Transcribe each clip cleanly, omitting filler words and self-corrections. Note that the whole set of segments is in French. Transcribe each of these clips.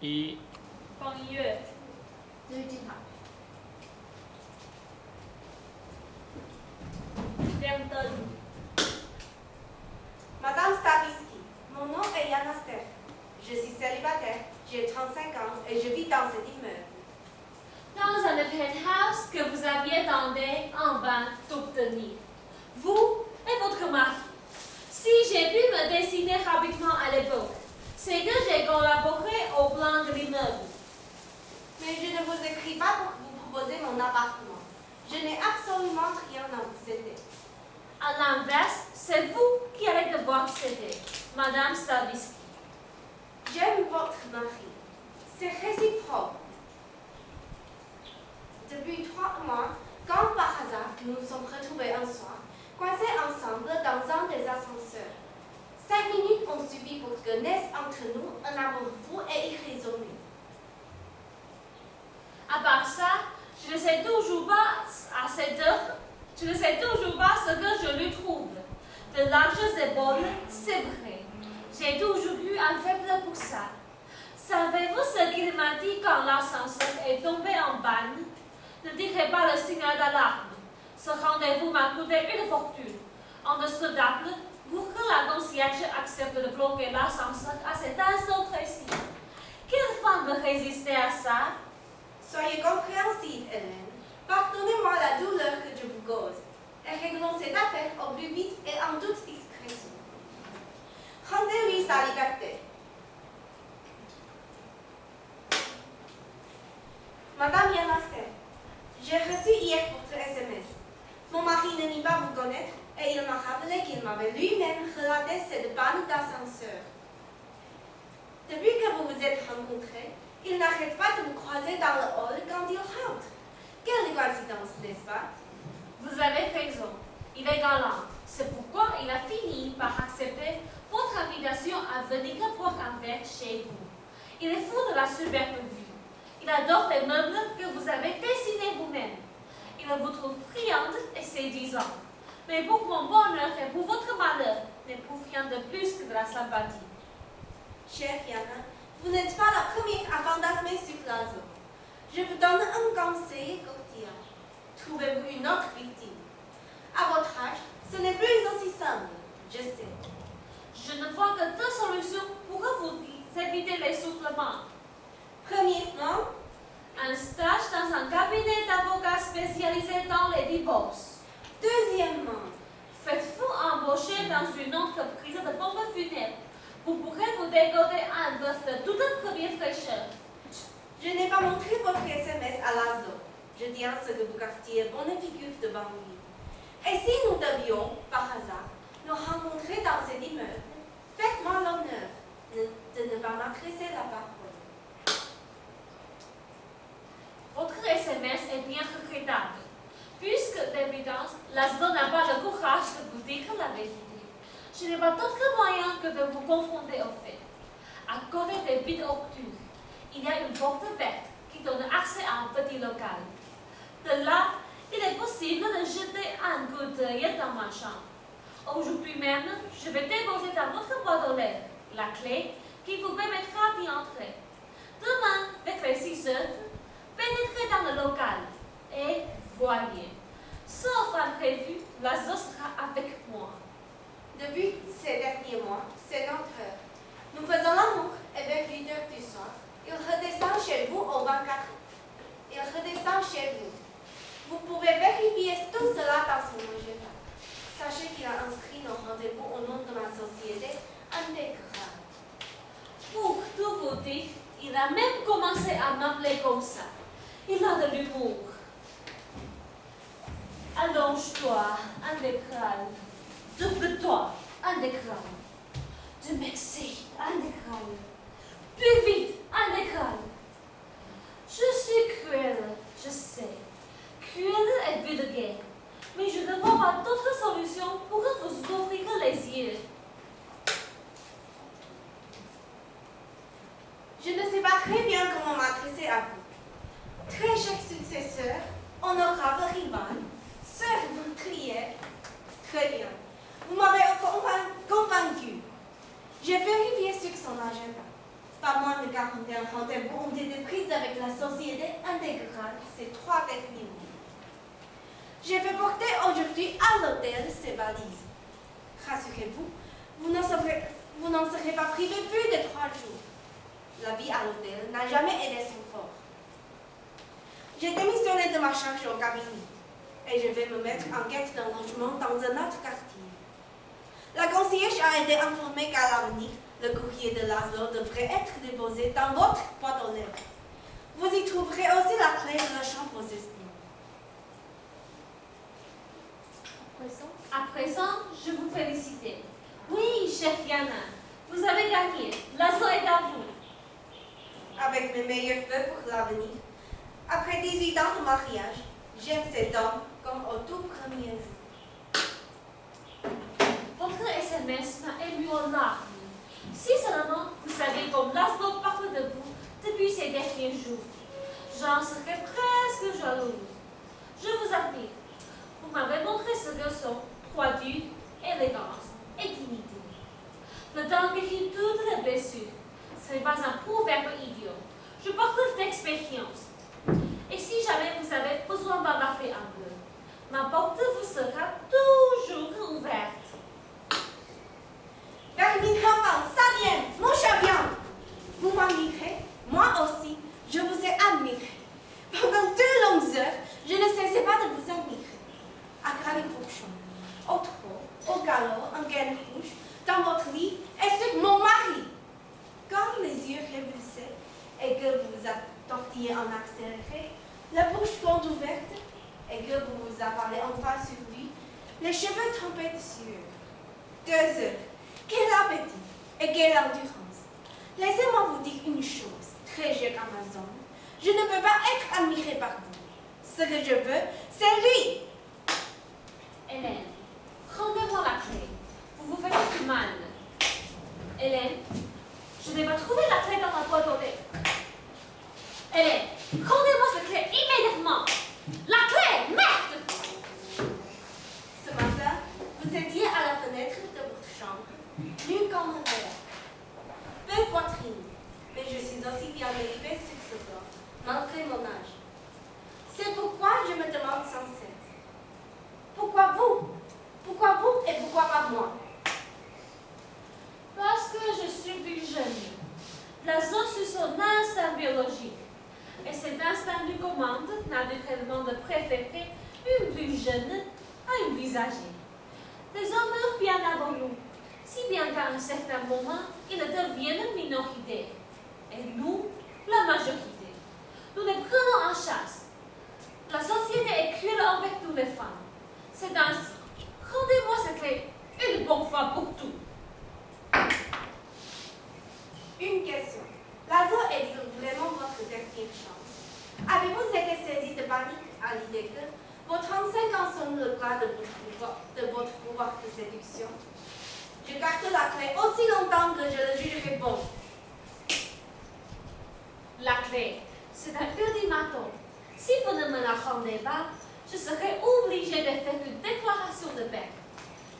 一，放音乐。这是镜头。亮灯。Madame Stavisky, mon nom est Yana Steph. Je suis célibataire, j'ai 35 ans et je vis dans cet immeuble. Dans un penthouse que vous aviez tenté en vain d'obtenir. Vous et votre mari. Si j'ai pu me décider rapidement à l'époque, c'est que j'ai collaboré au plan de l'immeuble. Mais je ne vous écris pas pour vous proposer mon appartement. Je n'ai absolument rien à vous céder. À l'inverse, c'est vous qui allez devoir céder, Madame Stavisky. J'aime votre mari. C'est réciproque. Depuis 3 mois, quand par hasard nous nous sommes retrouvés un soir, coincés ensemble dans un des ascenseurs. 5 minutes ont suffi pour que naisse entre nous un amour fou et irrésolu. À part ça, je ne sais toujours pas à cette heure, je ne sais toujours pas ce que je lui trouve. De larges épaules, c'est vrai. J'ai toujours eu un faible pour ça. Savez-vous ce qu'il m'a dit quand l'ascenseur est tombé en panne? Ne tirez pas le signal d'alarme. Ce rendez-vous m'a coûté une fortune. En dessous d'Apple, pour que la concierge accepte de bloquer l'ascenseur à cet instant précis. Quelle femme peut résister à ça? Soyez compréhensive, Hélène. Pardonnez-moi la douleur que je vous cause. Et réglons cette affaire au plus vite et en toute discrétion. Rendez-lui sa liberté. Madame Yanaster, j'ai reçu hier votre SMS. Mon mari ne nie pas vous connaître et il m'a rappelé qu'il m'avait lui-même relaté cette panne d'ascenseur. Depuis que vous vous êtes rencontrés, il n'arrête pas de vous croiser dans le hall quand il rentre. Quelle coïncidence, n'est-ce pas? Vous avez raison. Il est galant. C'est pourquoi il a fini par accepter votre invitation à venir boire un verre chez vous. Il est fou de la superbe vue. Il adore les meubles que vous avez dessinés vous-même. Il vous trouve friande et séduisante. Mais pour mon bonheur et pour votre malheur, n'éprouve rien de plus que de la sympathie. Chère Yana, vous n'êtes pas la première à fantasmer sur l'oiseau. Je vous donne un conseil courtier. Trouvez-vous une autre victime. À votre âge, ce n'est plus aussi simple, je sais. Je ne vois que 2 solutions pour vous éviter l'essoufflement. Premièrement, Un stage dans un cabinet d'avocats spécialisé dans les divorces. deuxièmement, Faites-vous embaucher dans une entreprise de pompes funèbres. Vous pourrez vous dégoter un veuf de toute première fraîcheur. je n'ai pas montré votre SMS à Laszlo. Je tiens à ce que vous gardiez bonne figure devant lui. Et si nous devions, par hasard, nous rencontrer dans cet immeuble, faites-moi l'honneur de ne pas m'adresser la parole. Votre SMS est bien regrettable. Puisque, d'évidence, Laszlo n'a pas le courage de vous dire la vérité. Je n'ai pas d'autre moyen que de vous confronter au fait. À côté des vides obtus, il y a une porte verte qui donne accès à un petit local. De là, il est possible de jeter un coup d'œil dans ma chambre. Aujourd'hui même, je vais déposer dans votre boîte aux lettres la clé qui vous permettra d'y entrer. Demain, vers les 6 heures, pénétrez dans le local et voyez. Sauf imprévu, Laszlo sera avec moi. Depuis ces derniers mois, c'est notre heure. Nous faisons l'amour et vers 8 heures du soir, il redescend chez vous au 24. Il redescend chez vous. Vous pouvez vérifier tout cela dans son agenda. Sachez qu'il a inscrit nos rendez-vous au nom de ma société intégrale. Pour tout vous dire, il a même commencé à m'appeler comme ça. Il a de l'humour. Allonge-toi, intégral. Double-toi, intégral. De Mexique, intégral. Plus vite, intégral. Je suis cruelle, je sais. Cruelle et vulgaire. Mais je ne vois pas d'autre solution pour vous ouvrir les yeux. Je ne sais pas très bien comment m'adresser à vous. Très cher successeur, honorable rival, sœur meurtrière. Très bien. Vous m'avez convaincu. J'ai vérifié sur son agenda. Pas moins de 41 rendez-vous ont été pris avec la Société intégrale ces 3 derniers mois. J'ai fait porter aujourd'hui à l'hôtel ces valises. Rassurez-vous, vous n'en serez pas privé plus de 3 jours. La vie à l'hôtel n'a jamais été son fort. J'ai démissionné de ma charge au cabinet et je vais me mettre en quête d'un logement dans un autre quartier. La concierge a été informée qu'à l'avenir, le courrier de Laszlo devrait être déposé dans votre boîte aux lettres. Vous y trouverez aussi la clé de la chambre aux espions. À présent, je vous félicite. Oui, chère Yana, vous avez gagné. Laszlo est à vous. Avec mes meilleurs vœux pour l'avenir, après 18 ans de mariage, j'aime cet homme comme au tout premier jour. Votre SMS m'a ému aux larmes. Si seulement vous savez comme Laszlo parle de vous depuis ces derniers jours, j'en serais presque jalouse. Je vous admire. Vous m'avez montré ce garçon, droiture, élégance et dignité. Le temps guérit toutes les blessures. Ce n'est pas un proverbe idiot. Je parle d'expérience. Et si jamais vous avez besoin d'un café en bleu, ma porte vous sera toujours ouverte. Carmine Rampal, Salien, mon Chabian, vous m'admirez, moi aussi, je vous ai admiré. Pendant 2 longues heures, je ne cessais pas de vous admirer. À Gravic-Fourchon, au trot, au galop, en gaine rouge, dans votre lit et sur mon mari. Quand les yeux révulsés et que vous attortillez en accéléré, la bouche grande ouverte et que vous vous avalez enfin sur lui, les cheveux trempés de sueur. 2 heures. Quel appétit et quelle endurance. Laissez-moi vous dire une chose, très chère Amazon. Je ne peux pas être admirée par vous. Ce que je veux, c'est lui. Hélène, rendez-moi la clé. Vous vous faites du mal. Hélène, je n'ai pas trouvé la clé dans ma boîte aux lettres. Hélène, rendez-moi cette clé immédiatement. La clé, merde! Ce matin, vous étiez à la fenêtre de votre chambre, nue comme un verre. Belle poitrine, mais je suis aussi bien élevée sur ce corps, malgré mon âge. C'est pourquoi je me demande sans cesse. Pourquoi vous? Pourquoi vous et pourquoi pas moi? Parce que je suis plus jeune. Laszlo sur son instinct biologique. Et cet instinct lui commande naturellement de préférer une plus jeune à une plus âgée. Les hommes meurent bien avant nous, si bien qu'à un certain moment, ils deviennent minoritaires. Et nous, la majorité. Nous les prenons en chasse. La société est cruelle envers toutes les femmes. C'est ainsi. Rendez-moi cette clé une bonne fois pour tout. Une question. Laszlo est-il vraiment votre dernière chance? Avez-vous été saisi de panique à l'idée que vos 35 ans sont le plat de votre pouvoir de séduction? Je garde la clé aussi longtemps que je le jugerai bon. La clé, c'est un ultimatum. Si vous ne me la rendez pas, je serai obligée de faire une déclaration de paix.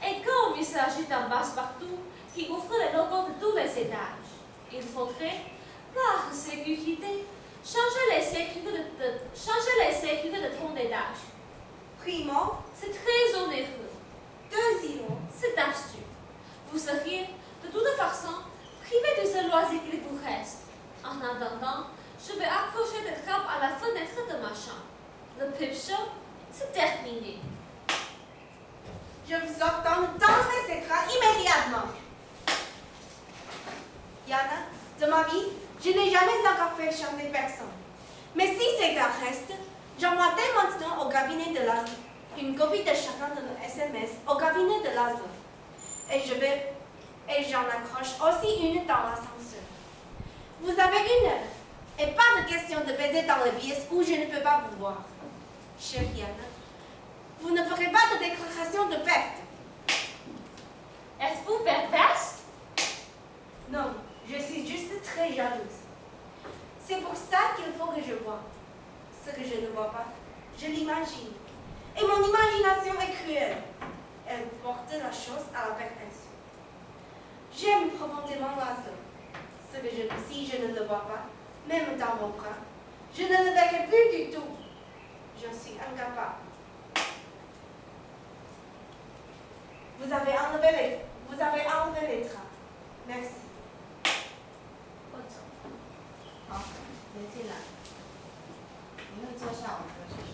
Et comme il s'agit d'un passe-partout qui ouvre les locaux de tous les étages, il faudrait, par sécurité, changer les sécurités de ton étage. Primo, C'est très onéreux. deuxièmement, C'est absurde. Vous seriez, de toute façon, privé de ce loisir qu'il vous reste. En attendant, je vais accrocher des trappes à la fenêtre de ma chambre. Le pipe show, c'est terminé. je vous ordonne d'enlever ces draps immédiatement. Yana, de ma vie, je n'ai jamais encore fait chanter personne. Mais si ces gars restent, j'envoie dès maintenant au cabinet de Laszlo une copie de chacun de nos SMS au cabinet de Laszlo. Et j'en accroche aussi une dans l'ascenseur. Vous avez 1 heure, et pas de question de baiser dans les pièces où je ne peux pas vous voir. Chère Yana, vous ne ferez pas de déclaration de perte. Êtes-vous perverse? Non, je suis juste très jalouse. C'est pour ça qu'il faut que je voie. Ce que je ne vois pas, je l'imagine. Et mon imagination est cruelle. Elle porte la chose à la perfection. J'aime profondément Laszlo. si je ne le vois pas, même dans mon bras, je ne le verrai plus du tout. Je suis incapable. Vous avez enlevé les draps. Merci. 或者好，别进来。你会坐下，我说谢谢。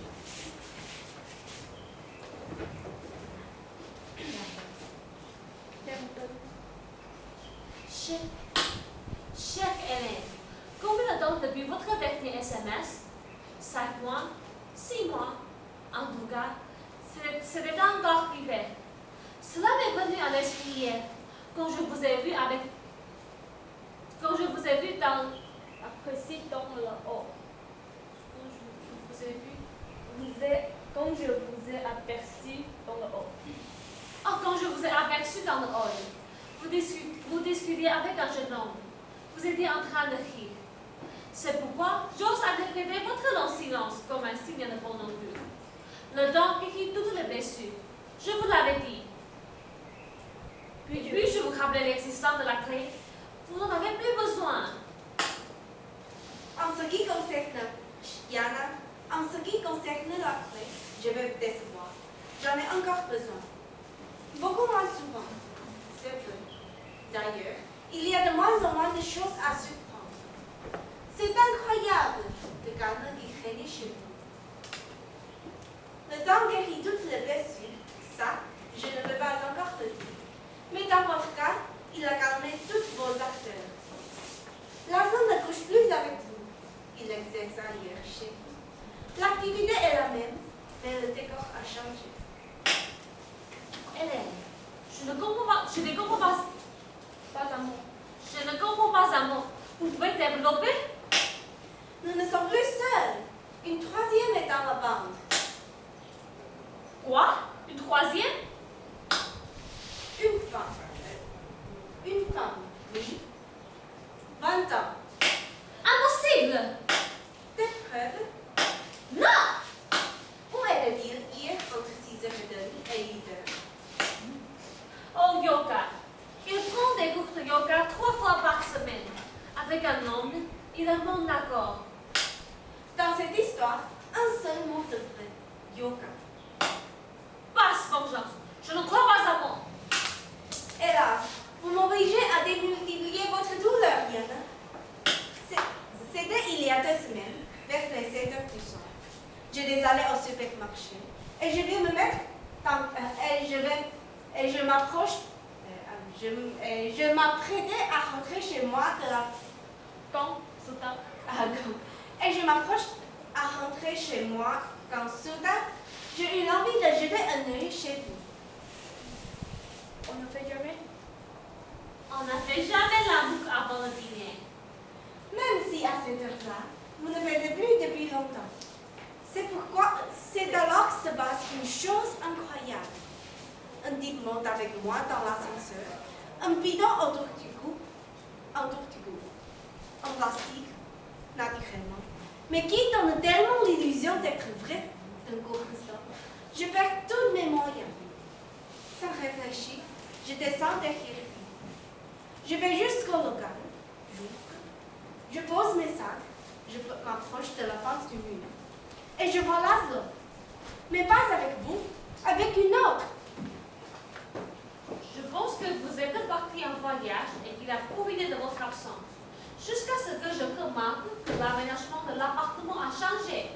Chère Hélène, combien de temps depuis votre dernier SMS? 5 mois? 6 mois? En tout cas, c'était encore privé. Cela m'est venu à l'esprit hier, quand je vous ai vu dans... Apprécie dans le haut. Quand je vous ai aperçu dans le hall. Oh, quand je vous ai aperçu dans le hall, vous discutiez avec un jeune homme. Vous étiez en train de rire. C'est pourquoi j'ose interpréter votre long silence comme un signe de bon augure. Le temps guérit toutes les blessures. Je vous l'avais dit. Puis je vous rappelais l'existence de la clé. Vous n'en avez plus besoin. En ce qui concerne Yana, en ce qui concerne la clé, je vais vous décevoir. J'en ai encore besoin. Beaucoup moins souvent. C'est vrai. D'ailleurs, il y a de moins en moins de choses à surprendre. C'est incroyable le calme qui règne chez vous. Le temps guérit toutes les blessures. Ça, je ne peux pas encore le dire. Mais dans votre cas, il a calmé toutes vos ardeurs. L'enfant ne couche plus avec vous. Il exerce ailleurs chez vous. L'activité est la même, mais le décor a changé. Hélène, je ne comprends pas un mot. Je ne comprends pas un mot. Vous pouvez développer? Nous ne sommes plus seuls. Une troisième est dans la bande. Quoi? Une troisième? Une femme. Une femme, oui. 20 ans. Impossible! Des preuves? Non! Où est le dire hier entre 6h30 et 8h? Oh, yoga. Il prend des cours de yoga 3 fois par semaine. Avec un homme, il est mon accord. Dans cette histoire, un seul mot de vrai. Yoga. Passe vengeance. Je ne crois pas à moi. Hélas, vous m'obligez à démultiplier votre douleur, Yana. C'était il y a 2 semaines, vers les 7h du soir. Je devais aller au supermarché et je vais me mettre je m'apprêtais à rentrer chez moi de la et je m'approche à rentrer chez moi quand soudain j'ai eu l'envie de jeter un œil chez vous. On ne fait jamais. On n'a fait jamais la boucle avant le dîner. Même si à cette heure-là, vous ne faites plus depuis longtemps. C'est alors que se passe une chose incroyable. Un type monte avec moi dans l'ascenseur, un bidon autour du cou, en plastique, naturellement, mais qui donne tellement l'illusion d'être vrai d'un court instant. Je perds tous mes moyens. Sans réfléchir, je descends derrière lui. Je vais jusqu'au local. Je pose mes sacs, je m'approche de la face du mur. Et je vois Laszlo. Mais pas avec vous, avec une autre. Je pense que vous êtes parti en voyage et qu'il a profité de votre absence. Jusqu'à ce que je remarque que l'aménagement de l'appartement a changé.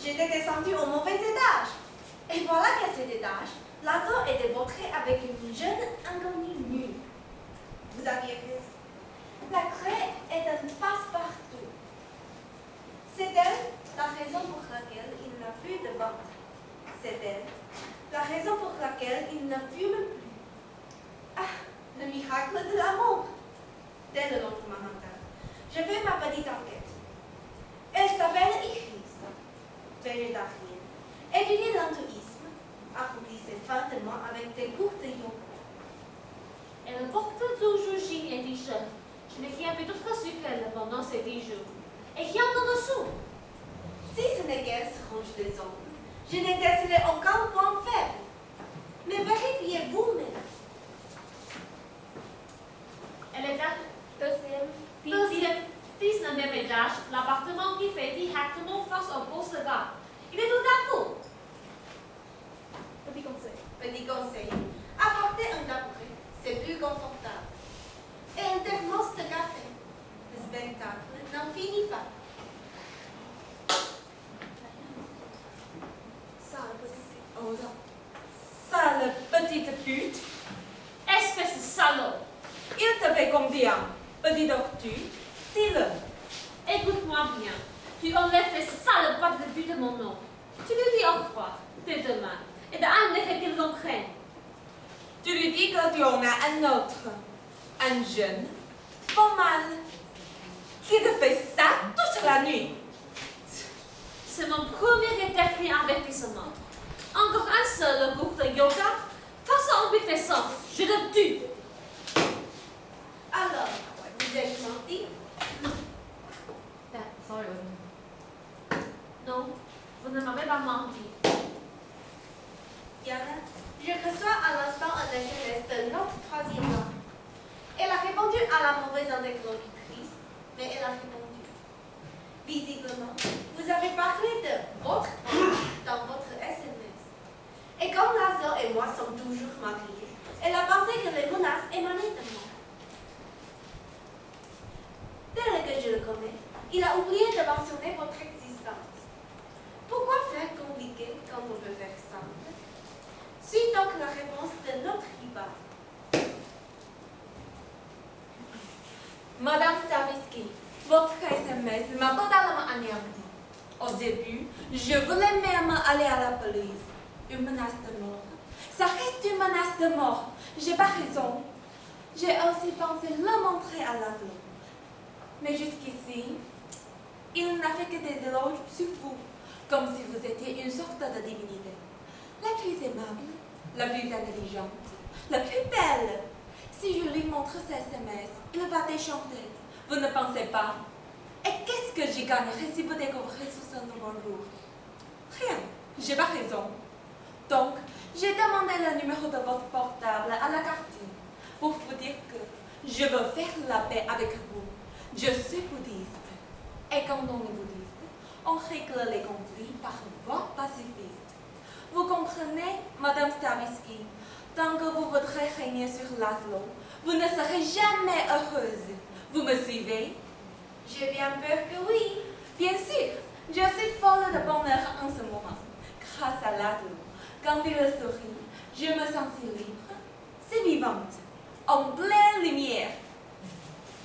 J'étais descendue au mauvais étage. Et voilà qu'à cet étage, Laszlo était montré avec une jeune inconnue nue. Vous aviez raison. La craie est un passe-partout. C'est elle la raison pour laquelle il n'a plus de ventre. C'est elle la raison pour laquelle il ne fume plus. Ah, le miracle de l'amour. Dès le lendemain matin, je fais ma petite enquête. Elle s'appelle Iris, végétarienne, étudie l'hindouisme, accomplit ses fins de mois avec des cours de yoga. Elle porte toujours jean et t-shirt. Je n'ai rien vu d'autre sur elle pendant ces 10 jours. Et rien en dessous. Si ce n'est qu'elle se ronge les ongles, je n'ai décelé aucun point faible. Mais vérifiez vous-même. Elle est à Deuxième l'appartement qui fait directement face au poste de gare. Il est tout à vous. Petit conseil. Petit conseil, apporter un tabouret, c'est plus confortable. Et un thermos de café. Le spectacle n'en finit pas. Sale petite pute. Espèce de salaud. Il te fait combien, petit tortue? Dis-le. Écoute-moi bien. Tu enlèves les sales pattes de but de mon nom. Tu lui dis au revoir, tes deux mains, et d'amener qu'il comprenne. Tu lui dis que tu en as un autre, un jeune, pas mal, qui te fait ça toute la nuit. C'est mon premier et dernier avertissement. Encore un seul cours de yoga, façon ambitessence, je le tue. Alors, vous êtes menti? Sorry, Non, vous ne m'avez pas menti. Yana, je reçois à l'instant un SMS de notre troisième langue. Elle a répondu à la mauvaise interlocutrice, mais elle a répondu. Visiblement, vous avez parlé de votre dans votre SMS. Et comme Laszlo et moi sommes toujours mariés, elle a pensé que les menaces émanaient de moi. Tel que je le connais, il a oublié de mentionner votre existence. Pourquoi faire compliqué quand on peut faire simple? Suis donc la réponse de notre rival. Madame Stavisky, votre SMS m'a totalement anéanti. Au début, je voulais même aller à la police. Une menace de mort. Ça reste une menace de mort. J'ai pas raison. J'ai aussi pensé le montrer à Laszlo. Mais jusqu'ici, il n'a fait que des éloges sur vous, comme si vous étiez une sorte de divinité. La plus aimable, la plus intelligente, la plus belle. Si je lui montre ce SMS, il va déchanter. Vous ne pensez pas? Et qu'est-ce que j'y gagnerais si vous découvrez sous ce nouveau jour? Rien, j'ai pas raison. Donc, j'ai demandé le numéro de votre portable à la cantine pour vous dire que je veux faire la paix avec vous. Je suis bouddhiste. Et quand on est bouddhiste, on règle les conflits par voie pacifiste. Vous comprenez, Madame Stavisky? Tant que vous voudrez régner sur Laszlo, vous ne serez jamais heureuse. Vous me suivez? J'ai bien peur que oui. Bien sûr, je suis folle de bonheur en ce moment. Grâce à Laszlo, quand il sourit, je me sens si libre, si vivante, en pleine lumière.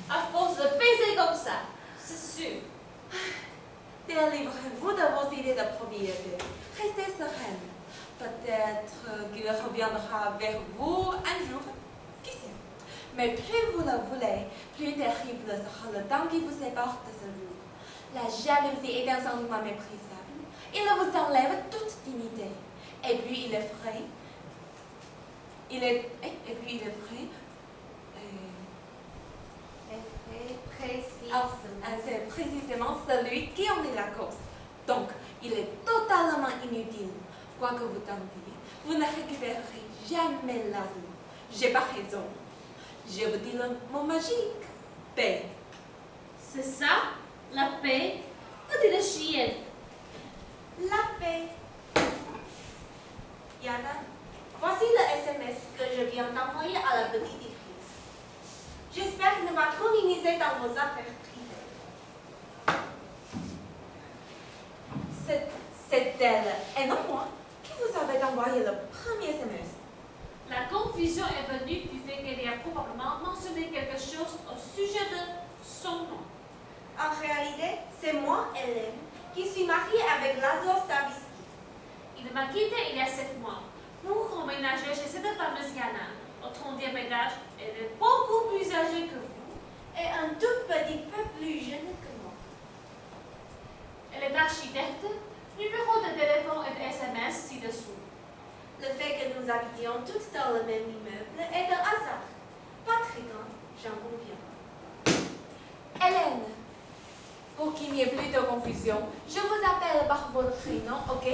À force de baiser comme ça, c'est sûr. Délivrez-vous de vos idées de propriété. Restez sereine. Peut-être qu'il reviendra vers vous un jour. Qui sait? Mais plus vous le voulez, plus terrible sera le temps qui vous sépare de ce jour. La jalousie est un sentiment méprisable. Il vous enlève toute dignité. Et puis il est frais. C'est précisément celui qui en est la cause. Donc, il est totalement inutile. Quoi que vous tentiez, vous ne récupérerez jamais Laszlo. J'ai pas raison. Je vous dis le mot magique. Paix. C'est ça, la paix, petite chienne. La paix. Yana, voici le SMS que je viens d'envoyer à la petite église. J'espère ne pas trop m'immiscer dans vos affaires privées. C'est elle et non moi qui vous avez envoyé le premier SMS. La confusion est venue du fait qu'elle a probablement mentionné quelque chose au sujet de son nom. En réalité, c'est moi, Hélène, qui suis mariée avec Laszlo Stavisky. Il m'a quitté il y a 7 mois pour emménager chez cette fameuse Yana. Au 30e étage, elle est beaucoup plus âgée que vous. Et un tout petit peu plus jeune que moi. Elle est architecte, numéro de téléphone et de SMS ci-dessous. Le fait que nous habitions toutes dans le même immeuble est un hasard. Pas très grand, j'en conviens. Hélène, pour qu'il n'y ait plus de confusion, je vous appelle par votre prénom, ok?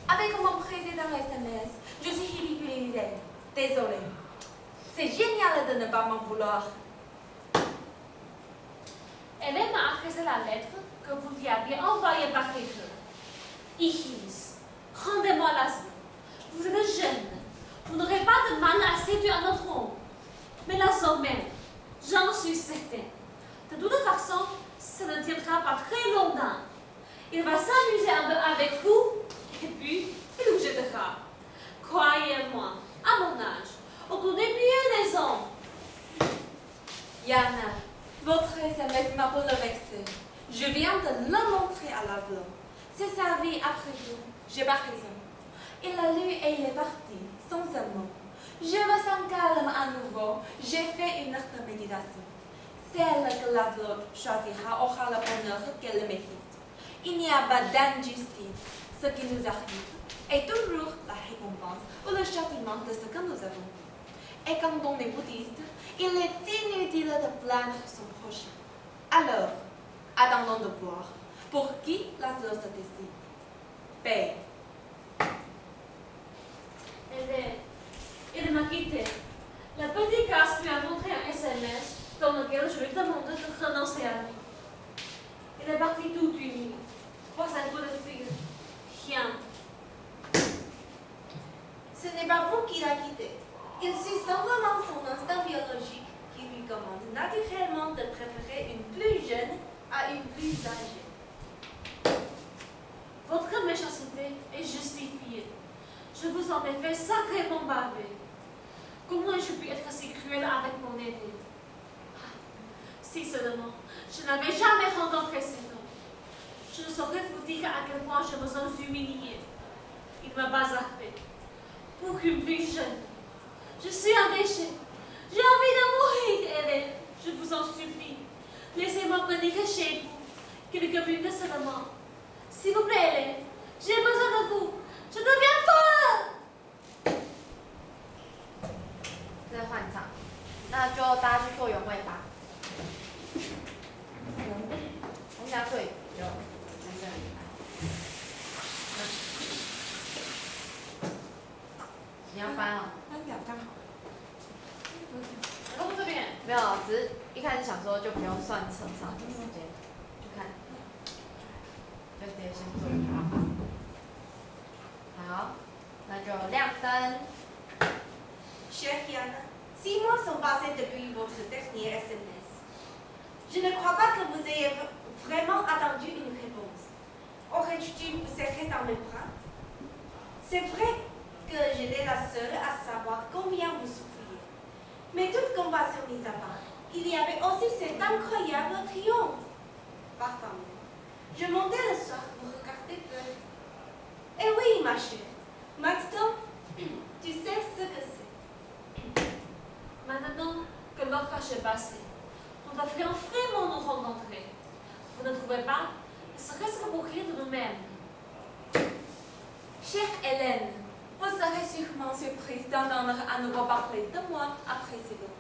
Avec mon précédent SMS, je suis ridiculisée. Désolée. C'est génial de ne pas m'en vouloir. Elle m'a adressé la lettre que vous lui aviez envoyée par écrit. Ichis, rendez-moi Laszlo. Vous êtes jeune. Vous n'aurez pas de mal à séduire un autre homme. Mais Laszlo même, j'en suis certaine. De toute façon, ça ne tiendra pas très longtemps. Il va s'amuser un peu avec vous, et puis il vous jettera. Croyez-moi, à mon âge, on connaît bien les hommes. Yana, votre SMS m'a bouleversée. Je viens de le montrer à Laszlo. C'est sa vie après tout. J'ai pas raison. Il l'a lu et il est parti, sans un mot. Je me sens calme à nouveau. J'ai fait une heure de méditation. Celle que Laszlo choisira aura le bonheur qu'elle mérite. Il n'y a pas d'injustice. Ce qui nous arrive est toujours la récompense ou le châtiment de ce que nous avons fait. Et quand on est bouddhiste, il est inutile de plaindre son prochain. Alors, attendons de voir pour qui Laszlo se décide. Paix. Il m'a quitté. La petite casse lui a montré un SMS dans lequel je lui demandais de renoncer à lui. Il est parti toute une nuit. Voir un coup de fil. Rien. Ce n'est pas vous qui l'a quitté. Il suit simplement son instinct biologique qui lui commande naturellement de préférer une plus jeune à une plus âgée. Votre méchanceté est justifiée. Je vous en ai fait sacrément baver. Comment ai-je pu être si cruel avec mon aîné? Si seulement je n'avais jamais rencontré cet homme, je ne saurais vous dire à quel point je me sens humiliée. Il m'a bazardé. Pour une plus jeune. Je suis un déchet. J'ai envie de mourir, Hélène. Je vous en supplie. Laissez-moi venir chez vous. Quelques minutes seulement. S'il vous plaît, Hélène. J'ai besoin de vous. Je deviens folle. 这是换唱，那就大家去做原位吧。我们家对有男生很厉害。你要翻哦？那两张好。然后这边。没有，只是一开始想说就不用算车上的时间，就看，就直接先做它。好，那就亮灯。 Chère Yana, 6 mois sont passés depuis votre dernier SMS. Je ne crois pas que vous ayez vraiment attendu une réponse. Aurais-tu vous serrer dans mes bras? C'est vrai que j'étais la seule à savoir combien vous souffriez. Mais toute compassion mise à part, il y avait aussi cet incroyable triomphe. Parfois même, je montais le soir pour regarder pleurer. Et oui, ma chère, maintenant, tu sais ce que c'est. Maintenant que l'orage est passé, on devrait vraiment nous rencontrer. Vous ne trouvez pas? Ne serait-ce que pour rire de nous-mêmes. Chère Hélène, vous serez sûrement surprise d'entendre à nouveau parler de moi après ces temps.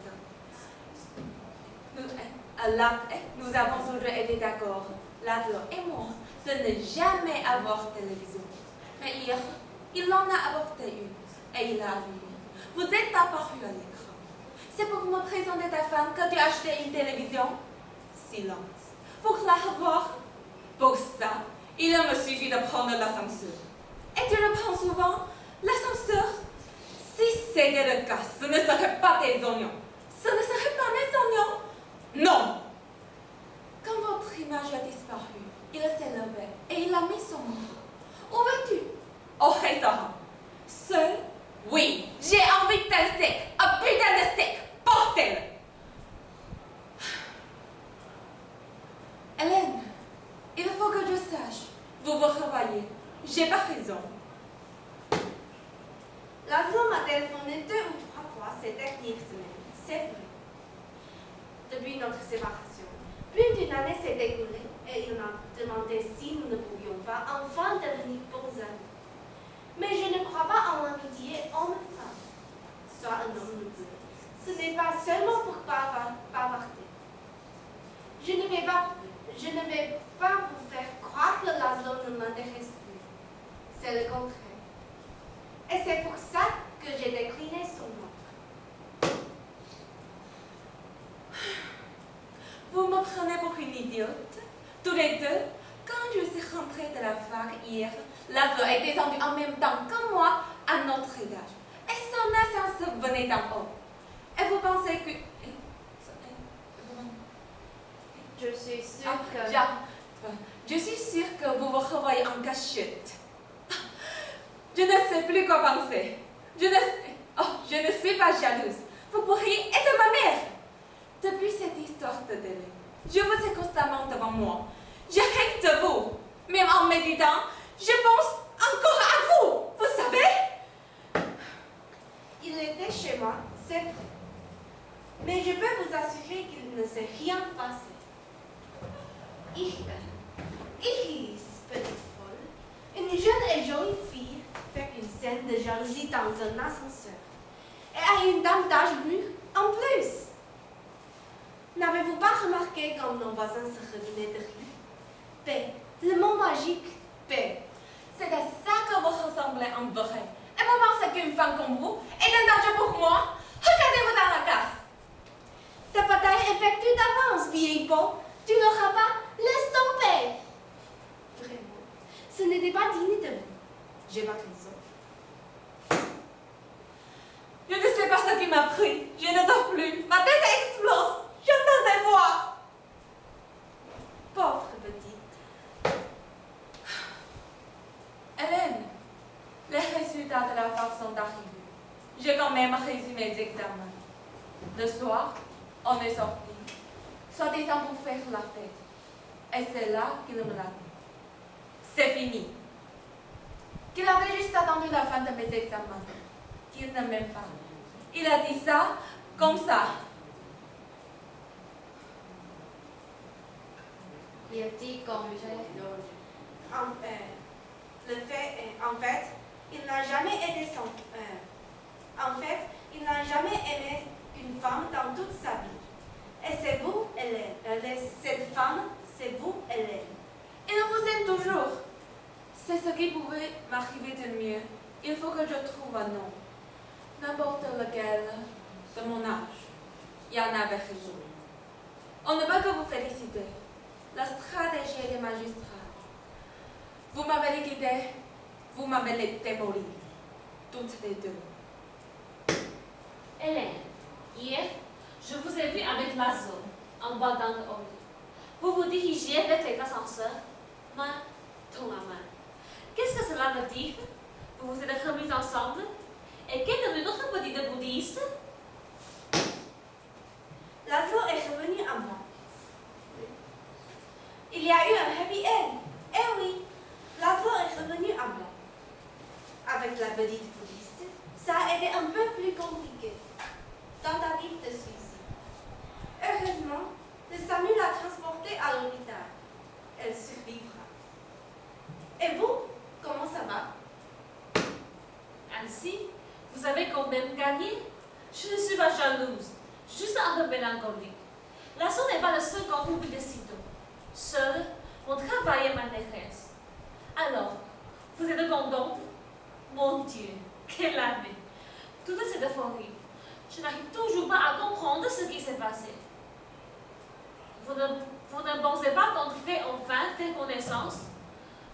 Nous avons toujours été d'accord, Laszlo et moi, de ne jamais avoir télévision. Mais hier, il en a apporté une et il a arrivé. Vous êtes apparu à l'écran. C'est pour me présenter ta femme que tu as acheté une télévision? Silence. Pour la revoir? Pour ça, il me suffit de prendre l'ascenseur. Et tu le prends souvent? L'ascenseur? Si c'était le cas, ce ne serait pas tes oignons. Ce ne serait pas mes oignons. Non! Quand votre image a disparu, il s'est levé et il a mis son bras. Où vas-tu? Au restaurant. Seul? Oui, j'ai envie d'un steak. Un putain de steak. Portez-le! Hélène, il faut que je sache. Vous vous revoyez. J'ai pas raison. Laszlo m'a téléphoné 2 ou 3 fois ces dernières semaines, c'est vrai. Depuis notre séparation, plus d'une année s'est écoulée et il m'a demandé si nous ne pouvions pas enfin devenir bons amis. Mais je ne crois pas en l'amitié homme-femme. Soit un homme nous peut. Ce n'est pas seulement pour bavarder. Je ne vais pas vous faire croire que Laszlo ne m'intéresse plus. C'est le contraire. Et c'est pour ça que j'ai décliné son offre. Vous me prenez pour une idiote. Quand je suis rentrée de la fac hier, Laszlo est descendu en même temps que moi à notre étage. Et son ascenseur venait d'en haut. Et vous pensez que... Je suis sûre que... Je suis sûre que vous vous revoyez en cachette. Je ne sais plus quoi penser. Je ne suis pas jalouse. Vous pourriez être ma mère. Depuis cette histoire de télé, je vous ai constamment devant moi. Je rêve de vous. Même en méditant, je pense encore à vous. Vous savez? Il était chez moi, c'est vrai. Mais je peux vous assurer qu'il ne s'est rien passé. Iris, petite folle, une jeune et jolie fille fait une scène de jalousie dans un ascenseur. Et a une dame d'âge mûr en plus. N'avez-vous pas remarqué quand nos voisins se revenaient de rire? Paix, le mot magique, paix. C'est à ça que vous ressemblez en vrai. Et vous pensez qu'une femme comme vous est un danger pour moi? Regardez-vous dans la glace. Ta bataille est perdue d'avance, vieille peau. Tu n'auras pas, laisse tomber. Vraiment, ce n'était pas digne de vous. J'ai pas raison. Je ne sais pas ce qui m'a pris. Je ne dors plus. Ma tête explose. J'entends des voix. Pauvre petite. Hélène, les résultats de la fac sont arrivés. J'ai quand même réussi mes examens. Le soir, on est sortis, soi-disant pour faire la fête. Et c'est là qu'il me l'a dit. C'est fini. Qu'il avait juste attendu la fin de mes examens. Qu'il ne m'aime pas. Il a dit ça, comme ça. Il a dit comme j'ai En fait, il n'a jamais été sans. En fait, il n'a jamais aimé une femme dans toute sa vie. Et c'est vous, Hélène. Cette femme, c'est vous, Hélène. Il vous aime toujours. C'est ce qui pouvait m'arriver de mieux. Il faut que je trouve un nom. N'importe lequel de mon âge. Il y en avait raison. On ne peut que vous féliciter. La stratégie des magistrats. Vous m'avez liquidé, vous m'avez démoli. Toutes les deux. Hélène, hier, je vous ai vu avec Laszlo, en bas dans le hall. Vous vous dirigiez avec les ascenseurs, main dans la main. Qu'est-ce que cela veut dire? Vous vous êtes remis ensemble? Et qu'est devenu notre petit bouddhiste? Laszlo est revenu à moi. Il y a eu un happy end. Eh oui, Laszlo est revenu à moi. Avec la petite bouddhiste, ça a été un peu plus compliqué. Tentative de suicide. Heureusement, le SAMU l'a transportée à l'hôpital. Elle survivra. Et vous, comment ça va? Ainsi, vous avez quand même gagné? Je ne suis pas jalouse, juste un peu mélancolique. Laszlo n'est pas le seul quand vous décidez. Seul, mon travail m'intéresse. Alors, vous êtes contente? Mon Dieu, quelle année! Toute cette euphorie, je n'arrive toujours pas à comprendre ce qui s'est passé. Vous ne pensez pas qu'on devrait enfin faire connaissance?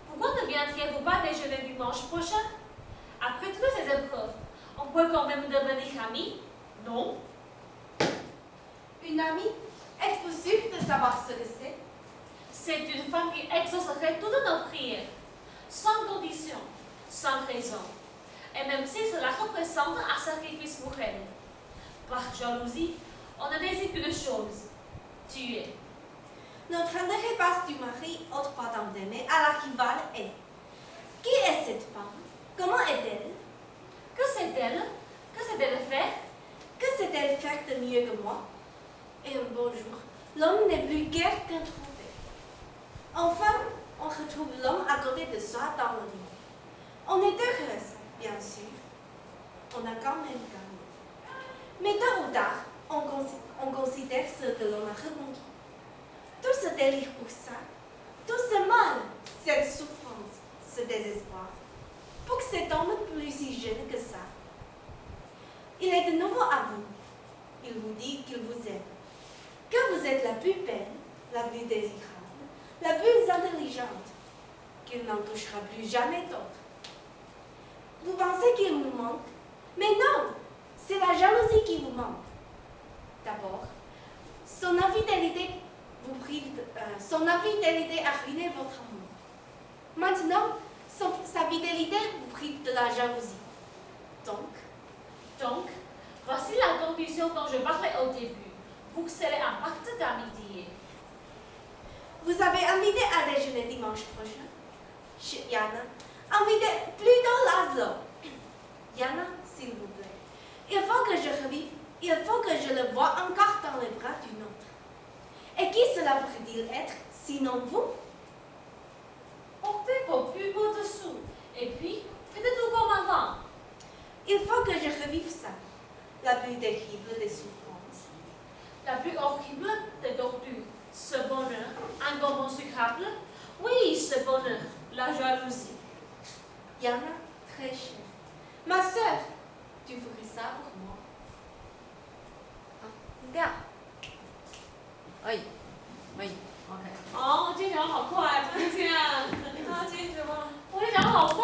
Pourquoi ne viendriez-vous pas déjeuner dimanche prochain? Après toutes ces épreuves, on peut quand même devenir amis, non? Une amie? Êtes-vous sûre de savoir ce que c'est? C'est une femme qui exaucerait toutes nos prières, sans condition, sans raison. Et même si cela représente un sacrifice pour elle. Par jalousie, on ne désire qu'une chose, tuer. Notre intérêt passe du mari autrefois tant aimé à la rivale est. Qui est cette femme? Comment est-elle? Que sait-elle? Que sait-elle faire? Que sait-elle faire de mieux que moi? Et un beau jour, l'homme n'est plus guère qu'un trouvé. Enfin, on retrouve l'homme à côté de soi dans le lit. On est heureuse, bien sûr. On a quand même gagné. Mais tôt ou tard, on considère ce que l'on a reconquis. Tout ce délire pour ça, tout ce mal, cette souffrance, ce désespoir, pour que cet homme plus si jeune que ça. Il est de nouveau à vous. Il vous dit qu'il vous aime, que vous êtes la plus belle, la plus désirable, la plus intelligente, qu'il n'en touchera plus jamais d'autres. Vous pensez qu'il vous manque? Mais non, c'est la jalousie qui vous manque. D'abord, son infidélité a ruiné votre amour. Maintenant, sa fidélité vous prive de la jalousie. Donc, voici la conclusion dont je parlais au début. Vous serez un acte d'amitié. Vous avez invité à déjeuner dimanche prochain chez Yana. Invitez plutôt Laszlo. Yana, s'il vous plaît. Il faut que je revive. Il faut que je le voie encore dans les bras d'une autre. Et qui cela pourrait-il être, sinon vous? Portez vos plus beaux dessous. Et puis, faites tout comme avant. Il faut que je revive ça. La plus terrible des souffrances. La plus horrible des tortures. Ce bonheur, un bonbon sucrable. Oui, ce bonheur, la jalousie. Yana, très chère. Ma sœur, tu ferais ça pour moi? 这样，哎，哎，OK。哦，今天讲得好快，不是这样。啊，今天怎么？我也讲得好快。